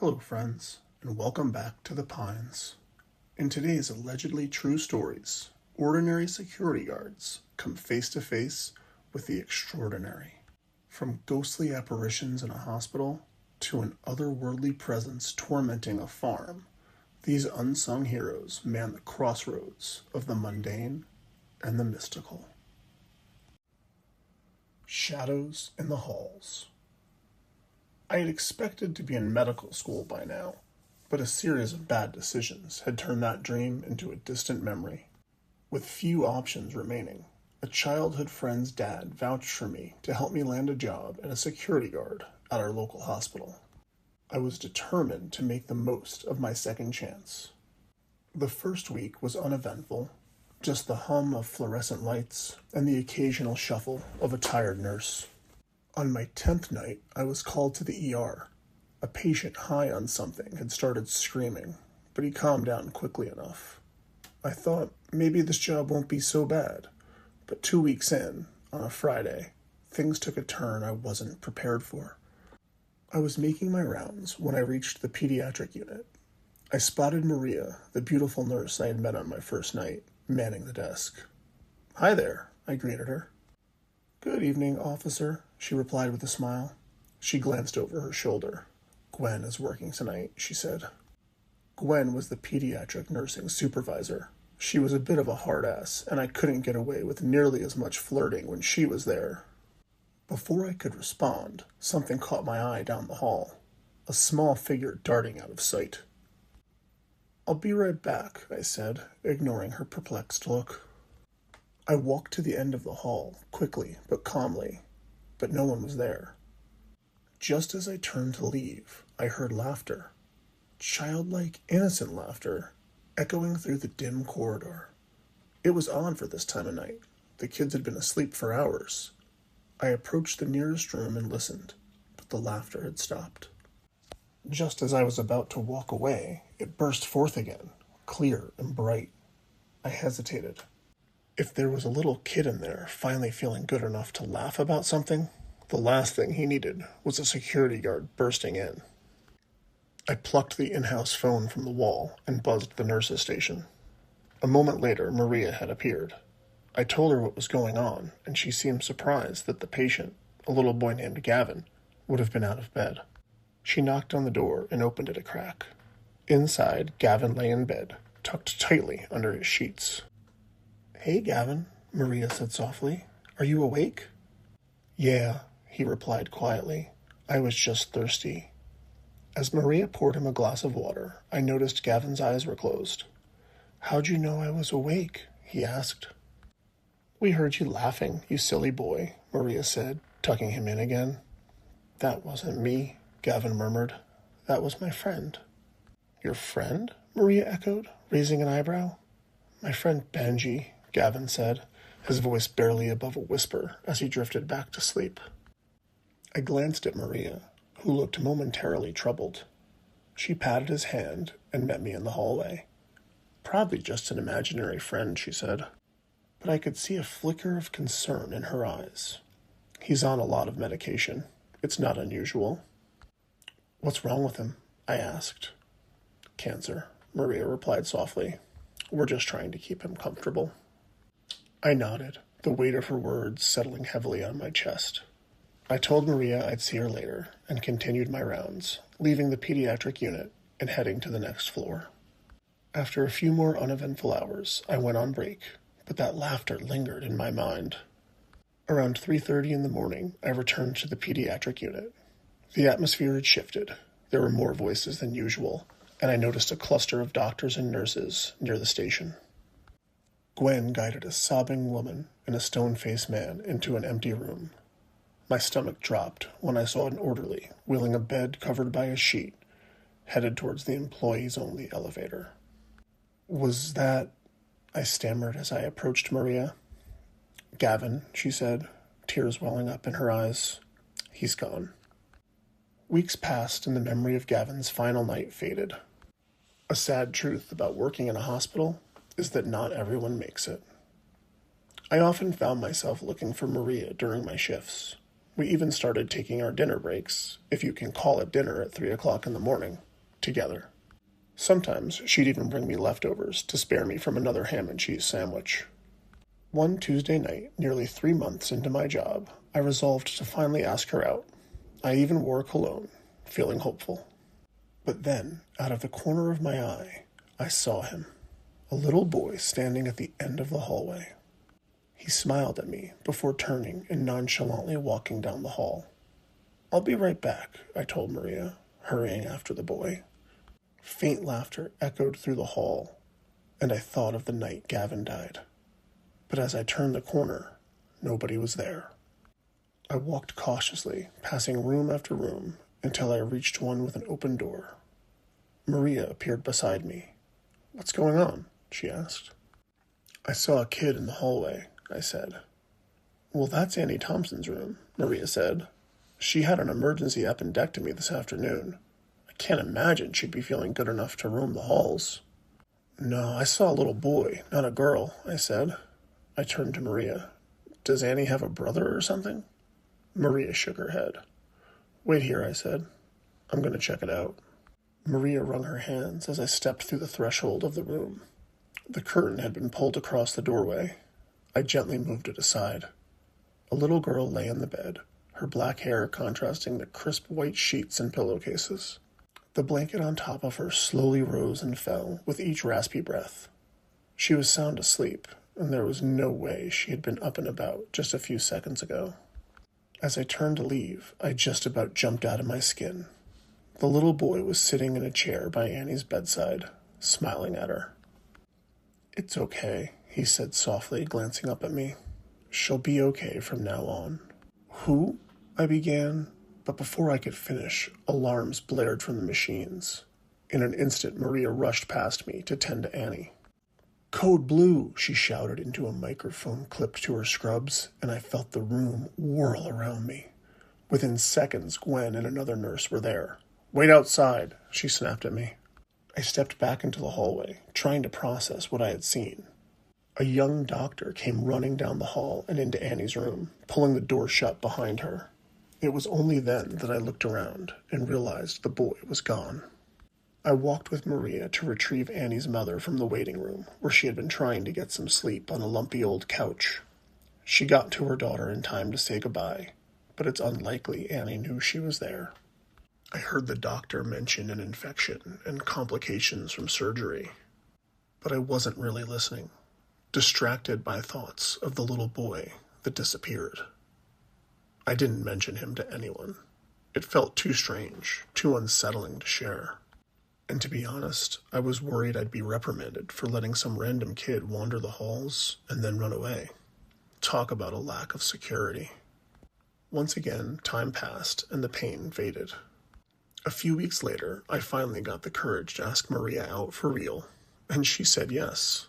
Hello, friends, and welcome back to the Pines. In today's allegedly true stories, ordinary security guards come face to face with the extraordinary. From ghostly apparitions in a hospital to an otherworldly presence tormenting a farm, these unsung heroes man the crossroads of the mundane and the mystical. Shadows in the halls. I had expected to be in medical school by now, but a series of bad decisions had turned that dream into a distant memory. With few options remaining, a childhood friend's dad vouched for me to help me land a job as a security guard at our local hospital. I was determined to make the most of my second chance. The first week was uneventful, just the hum of fluorescent lights and the occasional shuffle of a tired nurse. On my 10th night, I was called to the ER. A patient high on something had started screaming, but he calmed down quickly enough. I thought maybe this job won't be so bad, but 2 weeks in, on a Friday, things took a turn I wasn't prepared for. I was making my rounds when I reached the pediatric unit. I spotted Maria, the beautiful nurse I had met on my first night, manning the desk. "Hi there," I greeted her. "Good evening, officer," she replied with a smile. She glanced over her shoulder. "Gwen is working tonight," she said. Gwen was the pediatric nursing supervisor. She was a bit of a hard ass, and I couldn't get away with nearly as much flirting when she was there. Before I could respond, something caught my eye down the hall. A small figure darting out of sight. "I'll be right back," I said, ignoring her perplexed look. I walked to the end of the hall, quickly but calmly, but no one was there. Just as I turned to leave, I heard laughter. Childlike, innocent laughter, echoing through the dim corridor. It was on for this time of night. The kids had been asleep for hours. I approached the nearest room and listened, but the laughter had stopped. Just as I was about to walk away, it burst forth again, clear and bright. I hesitated. If there was a little kid in there finally feeling good enough to laugh about something, the last thing he needed was a security guard bursting in. I plucked the in-house phone from the wall and buzzed the nurse's station. A moment later, Maria had appeared. I told her what was going on, and she seemed surprised that the patient, a little boy named Gavin, would have been out of bed. She knocked on the door and opened it a crack. Inside, Gavin lay in bed, tucked tightly under his sheets. "Hey, Gavin," Maria said softly. "Are you awake?" "Yeah," he replied quietly. "I was just thirsty." As Maria poured him a glass of water, I noticed Gavin's eyes were closed. "How'd you know I was awake?" he asked. "We heard you laughing, you silly boy," Maria said, tucking him in again. "That wasn't me," Gavin murmured. "That was my friend." "Your friend?" Maria echoed, raising an eyebrow. "My friend Benji," Gavin said, his voice barely above a whisper as he drifted back to sleep. I glanced at Maria, who looked momentarily troubled. She patted his hand and met me in the hallway. "Probably just an imaginary friend," she said, but I could see a flicker of concern in her eyes. "He's on a lot of medication. It's not unusual." "What's wrong with him?" I asked. "Cancer," Maria replied softly. "We're just trying to keep him comfortable." I nodded, the weight of her words settling heavily on my chest. I told Maria I'd see her later and continued my rounds, leaving the pediatric unit and heading to the next floor. After a few more uneventful hours, I went on break, but that laughter lingered in my mind. Around 3:30 in the morning, I returned to the pediatric unit. The atmosphere had shifted. There were more voices than usual, and I noticed a cluster of doctors and nurses near the station. Gwen guided a sobbing woman and a stone-faced man into an empty room. My stomach dropped when I saw an orderly wheeling a bed covered by a sheet, headed towards the employees-only elevator. "Was that—" I stammered as I approached Maria. "Gavin," she said, tears welling up in her eyes. "He's gone." Weeks passed and the memory of Gavin's final night faded. A sad truth about working in a hospital is that not everyone makes it. I often found myself looking for Maria during my shifts. We even started taking our dinner breaks, if you can call it dinner at 3 o'clock in the morning, together. Sometimes she'd even bring me leftovers to spare me from another ham and cheese sandwich. One Tuesday night, nearly 3 months into my job, I resolved to finally ask her out. I even wore cologne, feeling hopeful. But then, out of the corner of my eye, I saw him, a little boy standing at the end of the hallway. He smiled at me before turning and nonchalantly walking down the hall. "I'll be right back," I told Maria, hurrying after the boy. Faint laughter echoed through the hall, and I thought of the night Gavin died. But as I turned the corner, nobody was there. I walked cautiously, passing room after room, until I reached one with an open door. Maria appeared beside me. "What's going on?" she asked. "I saw a kid in the hallway," I said. "Well, that's Annie Thompson's room," Maria said. "She had an emergency appendectomy this afternoon. I can't imagine she'd be feeling good enough to roam the halls." "No, I saw a little boy, not a girl," I said. I turned to Maria. "Does Annie have a brother or something?" Maria shook her head. "Wait here," I said. "I'm going to check it out." Maria wrung her hands as I stepped through the threshold of the room. The curtain had been pulled across the doorway. I gently moved it aside. A little girl lay in the bed, her black hair contrasting the crisp white sheets and pillowcases. The blanket on top of her slowly rose and fell with each raspy breath. She was sound asleep, and there was no way she had been up and about just a few seconds ago. As I turned to leave, I just about jumped out of my skin. The little boy was sitting in a chair by Annie's bedside, smiling at her. "It's okay," he said softly, glancing up at me. "She'll be okay from now on." "Who?" I began, but before I could finish, alarms blared from the machines. In an instant, Maria rushed past me to tend to Annie. "Code Blue," she shouted into a microphone clipped to her scrubs, and I felt the room whirl around me. Within seconds, Gwen and another nurse were there. "Wait outside," she snapped at me. I stepped back into the hallway, trying to process what I had seen. A young doctor came running down the hall and into Annie's room, pulling the door shut behind her. It was only then that I looked around and realized the boy was gone. I walked with Maria to retrieve Annie's mother from the waiting room, where she had been trying to get some sleep on a lumpy old couch. She got to her daughter in time to say goodbye, but it's unlikely Annie knew she was there. I heard the doctor mention an infection and complications from surgery, but I wasn't really listening, distracted by thoughts of the little boy that disappeared. I didn't mention him to anyone. It felt too strange, too unsettling to share. And to be honest, I was worried I'd be reprimanded for letting some random kid wander the halls and then run away. Talk about a lack of security. Once again, time passed and the pain faded. A few weeks later, I finally got the courage to ask Maria out for real, and she said yes.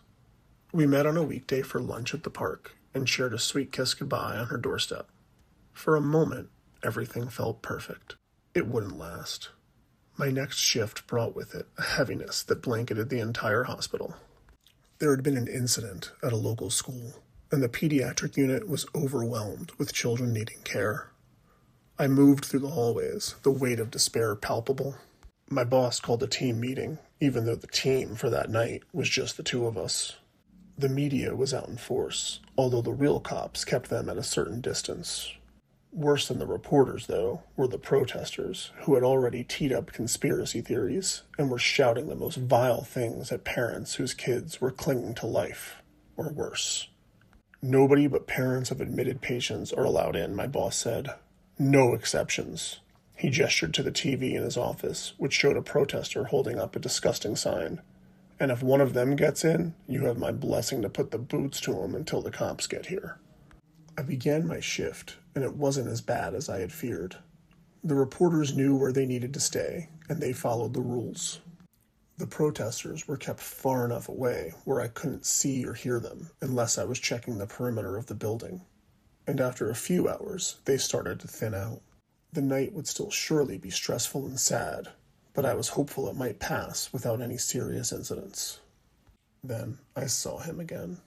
We met on a weekday for lunch at the park and shared a sweet kiss goodbye on her doorstep. For a moment, everything felt perfect. It wouldn't last. My next shift brought with it a heaviness that blanketed the entire hospital. There had been an incident at a local school, and the pediatric unit was overwhelmed with children needing care. I moved through the hallways, the weight of despair palpable. My boss called a team meeting, even though the team for that night was just the two of us. The media was out in force, although the real cops kept them at a certain distance. Worse than the reporters, though, were the protesters, who had already teed up conspiracy theories and were shouting the most vile things at parents whose kids were clinging to life, or worse. "Nobody but parents of admitted patients are allowed in," my boss said. "No exceptions." He gestured to the TV in his office, which showed a protester holding up a disgusting sign. "And if one of them gets in, you have my blessing to put the boots to him until the cops get here." I began my shift, and it wasn't as bad as I had feared. The reporters knew where they needed to stay, and they followed the rules. The protesters were kept far enough away where I couldn't see or hear them unless I was checking the perimeter of the building. And after a few hours, they started to thin out. The night would still surely be stressful and sad, but I was hopeful it might pass without any serious incidents. Then I saw him again.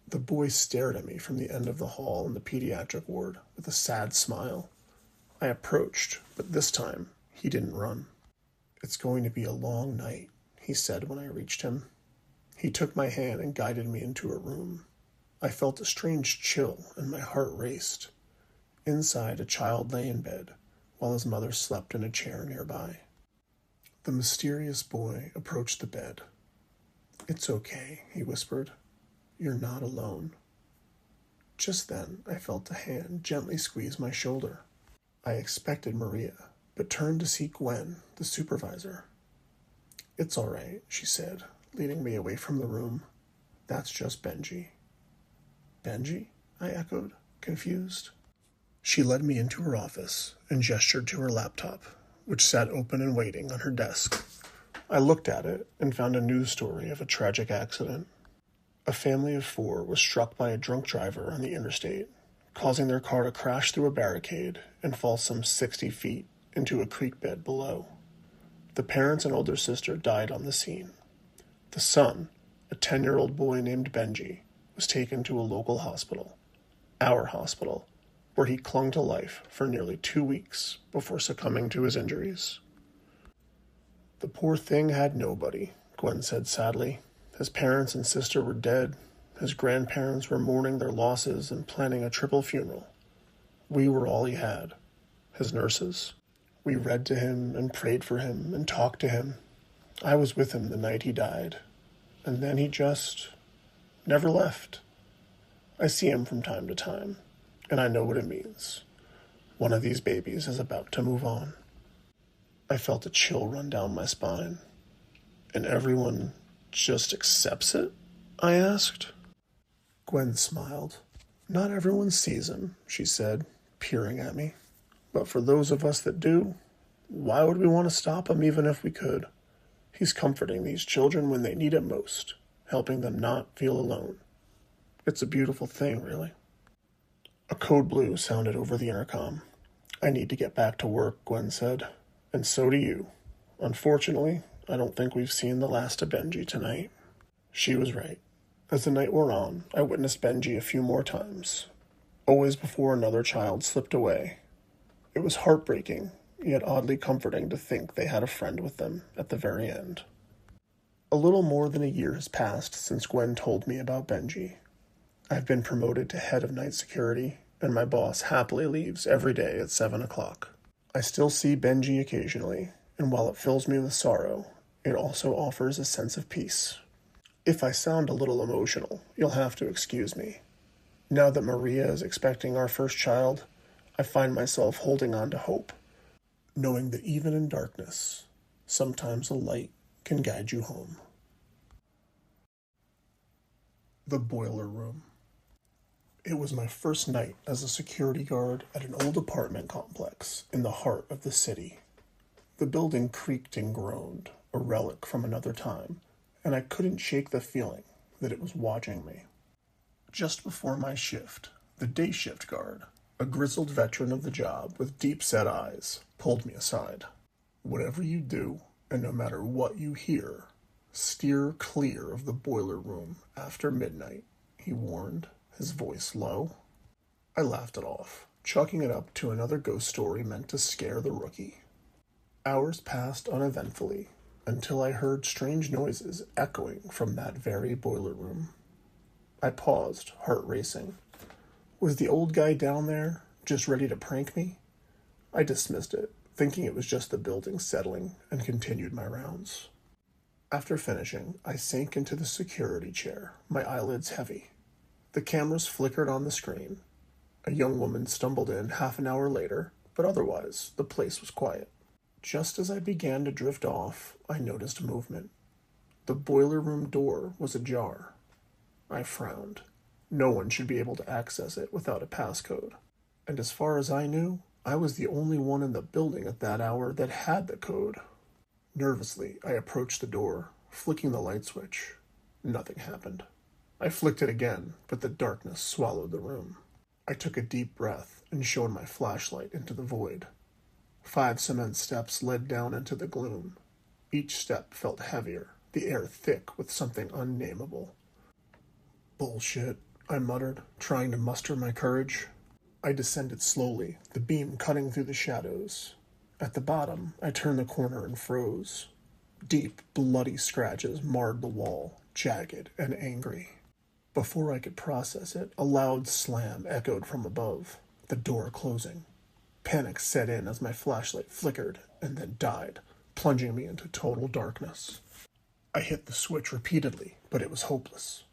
The boy stared at me from the end of the hall in the pediatric ward with a sad smile. I approached, but this time he didn't run. "It's going to be a long night," he said when I reached him. He took my hand and guided me into a room. I felt a strange chill and my heart raced. Inside, a child lay in bed, while his mother slept in a chair nearby. The mysterious boy approached the bed. "It's okay," he whispered. "You're not alone." Just then, I felt a hand gently squeeze my shoulder. I expected Maria, but turned to see Gwen, the supervisor. "It's all right," she said, leading me away from the room. "That's just Benji." "Benji?" I echoed, confused. She led me into her office and gestured to her laptop, which sat open and waiting on her desk. I looked at it and found a news story of a tragic accident. A family of 4 was struck by a drunk driver on the interstate, causing their car to crash through a barricade and fall some 60 feet into a creek bed below. The parents and older sister died on the scene. The son, a 10-year-old boy named Benji, was taken to a local hospital, our hospital, where he clung to life for nearly 2 weeks before succumbing to his injuries. "The poor thing had nobody," Gwen said sadly. "His parents and sister were dead. His grandparents were mourning their losses and planning a triple funeral. We were all he had, his nurses. We read to him and prayed for him and talked to him. I was with him the night he died. And then he just never left. I see him from time to time, and I know what it means. One of these babies is about to move on." I felt a chill run down my spine. "And everyone just accepts it?" I asked. Gwen smiled. "Not everyone sees him," she said, peering at me. "But for those of us that do, why would we want to stop him even if we could? He's comforting these children when they need it most, helping them not feel alone. It's a beautiful thing, really." A code blue sounded over the intercom. "I need to get back to work," Gwen said. "And so do you. Unfortunately, I don't think we've seen the last of Benji tonight." She was right. As the night wore on, I witnessed Benji a few more times, always before another child slipped away. It was heartbreaking, yet oddly comforting to think they had a friend with them at the very end. A little more than a year has passed since Gwen told me about Benji. I've been promoted to head of night security, and my boss happily leaves every day at 7 o'clock. I still see Benji occasionally, and while it fills me with sorrow, it also offers a sense of peace. If I sound a little emotional, you'll have to excuse me. Now that Maria is expecting our first child, I find myself holding on to hope, knowing that even in darkness, sometimes a light can guide you home. The boiler room. It was my first night as a security guard at an old apartment complex in the heart of the city. The building creaked and groaned, a relic from another time, and I couldn't shake the feeling that it was watching me. Just before my shift, the day shift guard, a grizzled veteran of the job with deep-set eyes, pulled me aside. "Whatever you do, and no matter what you hear, steer clear of the boiler room after midnight," he warned, his voice low. I laughed it off, chalking it up to another ghost story meant to scare the rookie. Hours passed uneventfully until I heard strange noises echoing from that very boiler room. I paused, heart racing. Was the old guy down there, just ready to prank me? I dismissed it, thinking it was just the building settling, and continued my rounds. After finishing, I sank into the security chair, my eyelids heavy. The cameras flickered on the screen. A young woman stumbled in half an hour later, but otherwise, the place was quiet. Just as I began to drift off, I noticed movement. The boiler room door was ajar. I frowned. No one should be able to access it without a passcode. And as far as I knew, I was the only one in the building at that hour that had the code. Nervously, I approached the door, flicking the light switch. Nothing happened. I flicked it again, but the darkness swallowed the room. I took a deep breath and shone my flashlight into the void. 5 cement steps led down into the gloom. Each step felt heavier, the air thick with something unnameable. "Bullshit," I muttered, trying to muster my courage. I descended slowly, the beam cutting through the shadows. At the bottom, I turned the corner and froze. Deep, bloody scratches marred the wall, jagged and angry. Before I could process it, a loud slam echoed from above, the door closing. Panic set in as my flashlight flickered and then died, plunging me into total darkness. I hit the switch repeatedly, but it was hopeless.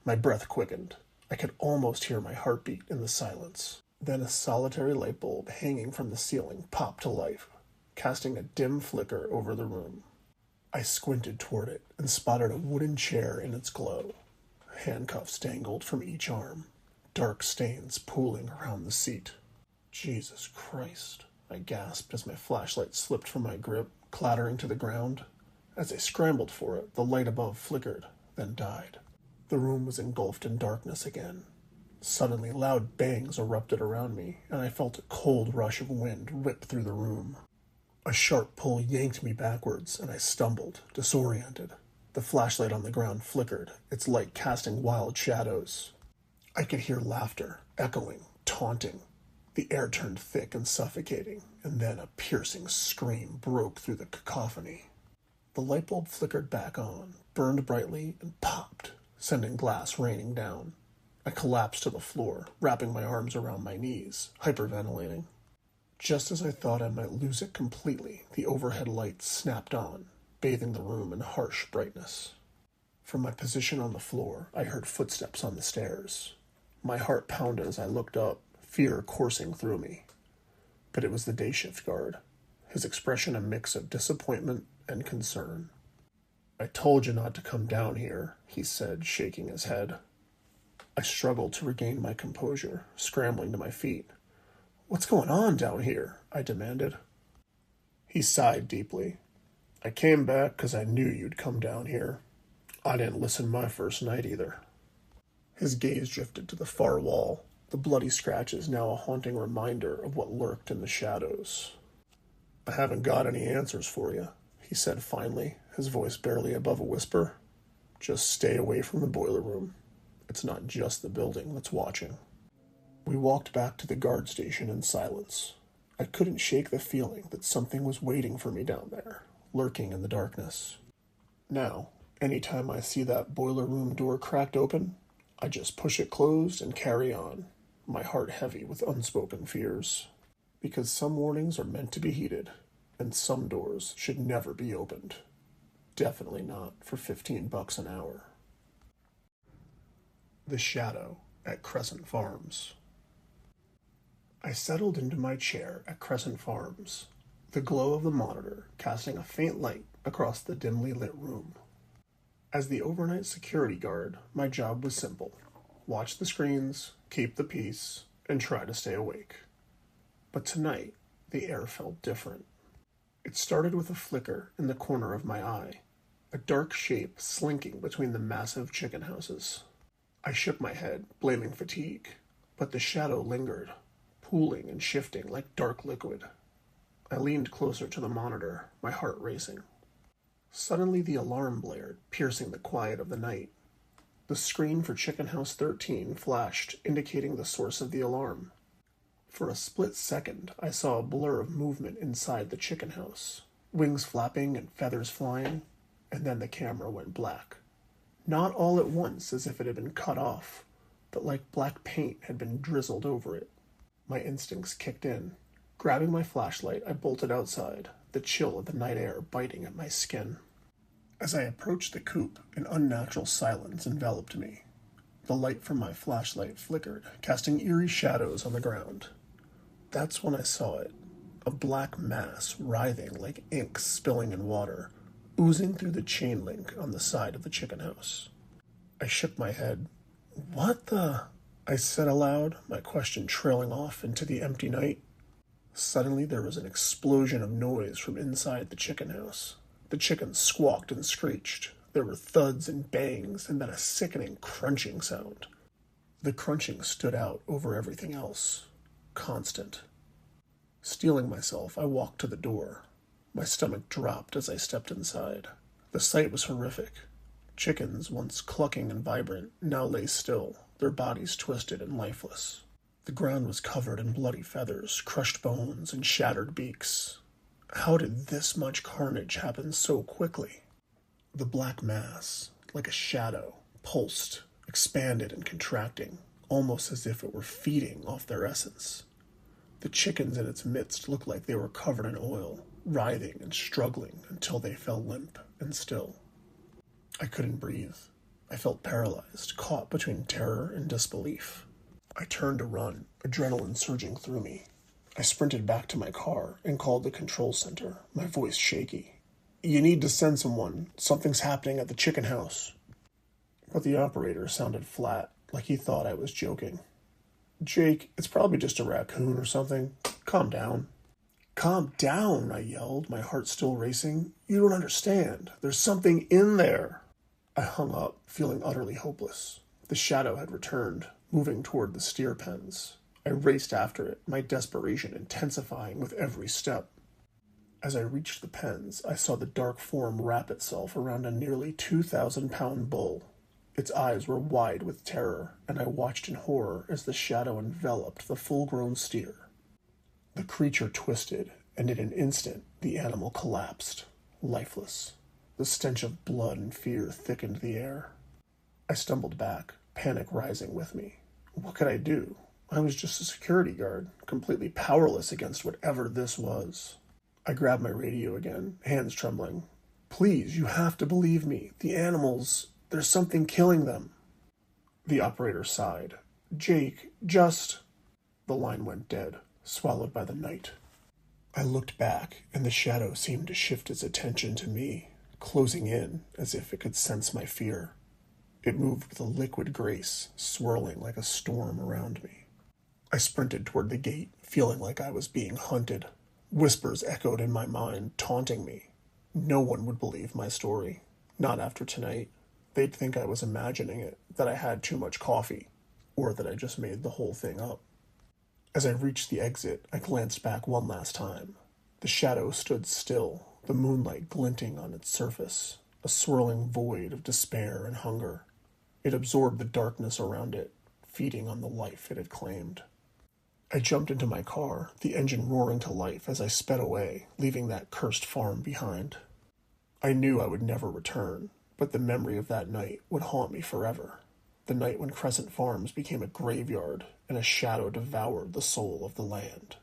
My breath quickened. I could almost hear my heartbeat in the silence. Then a solitary light bulb hanging from the ceiling popped to life, casting a dim flicker over the room. I squinted toward it and spotted a wooden chair in its glow. Handcuffs dangled from each arm, dark stains pooling around the seat. Jesus Christ, I gasped as my flashlight slipped from my grip, clattering to the ground. As I scrambled for it, the light above flickered, then died. The room was engulfed in darkness again. Suddenly, loud bangs erupted around me, and I felt a cold rush of wind whip through the room. A sharp pull yanked me backwards, and I stumbled, disoriented. The flashlight on the ground flickered, its light casting wild shadows. I could hear laughter, echoing, taunting. The air turned thick and suffocating, and then a piercing scream broke through the cacophony. The light bulb flickered back on, burned brightly, and popped, sending glass raining down. I collapsed to the floor, wrapping my arms around my knees, hyperventilating. Just as I thought I might lose it completely, the overhead lights snapped on, bathing the room in harsh brightness. From my position on the floor, I heard footsteps on the stairs. My heart pounded as I looked up, fear coursing through me. But it was the day shift guard, his expression a mix of disappointment and concern. "I told you not to come down here," he said, shaking his head. I struggled to regain my composure, scrambling to my feet. "What's going on down here?" I demanded. He sighed deeply. "I came back because I knew you'd come down here. I didn't listen my first night either." His gaze drifted to the far wall, the bloody scratches now a haunting reminder of what lurked in the shadows. "I haven't got any answers for you," he said finally, his voice barely above a whisper. "Just stay away from the boiler room. It's not just the building that's watching." We walked back to the guard station in silence. I couldn't shake the feeling that something was waiting for me down there, lurking in the darkness. Now, anytime I see that boiler room door cracked open, I just push it closed and carry on, my heart heavy with unspoken fears. Because some warnings are meant to be heeded, and some doors should never be opened. Definitely not for $15 an hour. The Shadow at Crescent Farms. I settled into my chair at Crescent Farms, the glow of the monitor casting a faint light across the dimly lit room. As the overnight security guard, my job was simple: watch the screens, keep the peace, and try to stay awake. But tonight, the air felt different. It started with a flicker in the corner of my eye, a dark shape slinking between the massive chicken houses. I shook my head, blaming fatigue, but the shadow lingered, pooling and shifting like dark liquid. I leaned closer to the monitor, my heart racing. Suddenly the alarm blared, piercing the quiet of the night. The screen for Chicken House 13 flashed, indicating the source of the alarm. For a split second, I saw a blur of movement inside the chicken house, wings flapping and feathers flying, and then the camera went black. Not all at once as if it had been cut off, but like black paint had been drizzled over it. My instincts kicked in. Grabbing my flashlight, I bolted outside, the chill of the night air biting at my skin. As I approached the coop, an unnatural silence enveloped me. The light from my flashlight flickered, casting eerie shadows on the ground. That's when I saw it, a black mass writhing like ink spilling in water, oozing through the chain link on the side of the chicken house. I shook my head. "What the?" I said aloud, my question trailing off into the empty night. Suddenly there was an explosion of noise from inside the chicken house. The chickens squawked and screeched. There were thuds and bangs, and then a sickening crunching sound. The crunching stood out over everything else. Constant. Steeling myself, I walked to the door. My stomach dropped as I stepped inside. The sight was horrific. Chickens, once clucking and vibrant, now lay still, their bodies twisted and lifeless. The ground was covered in bloody feathers, crushed bones, and shattered beaks. How did this much carnage happen so quickly? The black mass, like a shadow, pulsed, expanded and contracting, almost as if it were feeding off their essence. The chickens in its midst looked like they were covered in oil, writhing and struggling until they fell limp and still. I couldn't breathe. I felt paralyzed, caught between terror and disbelief. I turned to run, adrenaline surging through me. I sprinted back to my car and called the control center, my voice shaky. "You need to send someone. Something's happening at the chicken house." But the operator sounded flat, like he thought I was joking. "Jake, it's probably just a raccoon or something. Calm down." "Calm down," I yelled, my heart still racing. "You don't understand. There's something in there." I hung up, feeling utterly hopeless. The shadow had returned, moving toward the steer pens. I raced after it, my desperation intensifying with every step. As I reached the pens, I saw the dark form wrap itself around a nearly 2,000-pound bull. Its eyes were wide with terror, and I watched in horror as the shadow enveloped the full-grown steer. The creature twisted, and in an instant the animal collapsed, lifeless. The stench of blood and fear thickened the air. I stumbled back, panic rising with me. What could I do? I was just a security guard, completely powerless against whatever this was. I grabbed my radio again, hands trembling. "Please, you have to believe me. The animals, there's something killing them." The operator sighed. "Jake, just..." The line went dead, swallowed by the night. I looked back, and the shadow seemed to shift its attention to me, closing in as if it could sense my fear. It moved with a liquid grace, swirling like a storm around me. I sprinted toward the gate, feeling like I was being hunted. Whispers echoed in my mind, taunting me. No one would believe my story. Not after tonight. They'd think I was imagining it, that I had too much coffee, or that I just made the whole thing up. As I reached the exit, I glanced back one last time. The shadow stood still, the moonlight glinting on its surface, a swirling void of despair and hunger. It absorbed the darkness around it, feeding on the life it had claimed. I jumped into my car, the engine roaring to life as I sped away, leaving that cursed farm behind. I knew I would never return, but the memory of that night would haunt me forever. The night when Crescent Farms became a graveyard and a shadow devoured the soul of the land.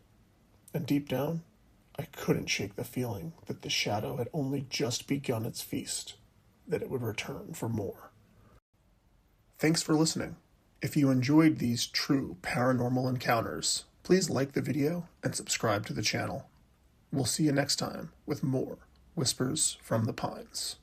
And deep down, I couldn't shake the feeling that the shadow had only just begun its feast, that it would return for more. Thanks for listening. If you enjoyed these true paranormal encounters, please like the video and subscribe to the channel. We'll see you next time with more Whispers from the Pines.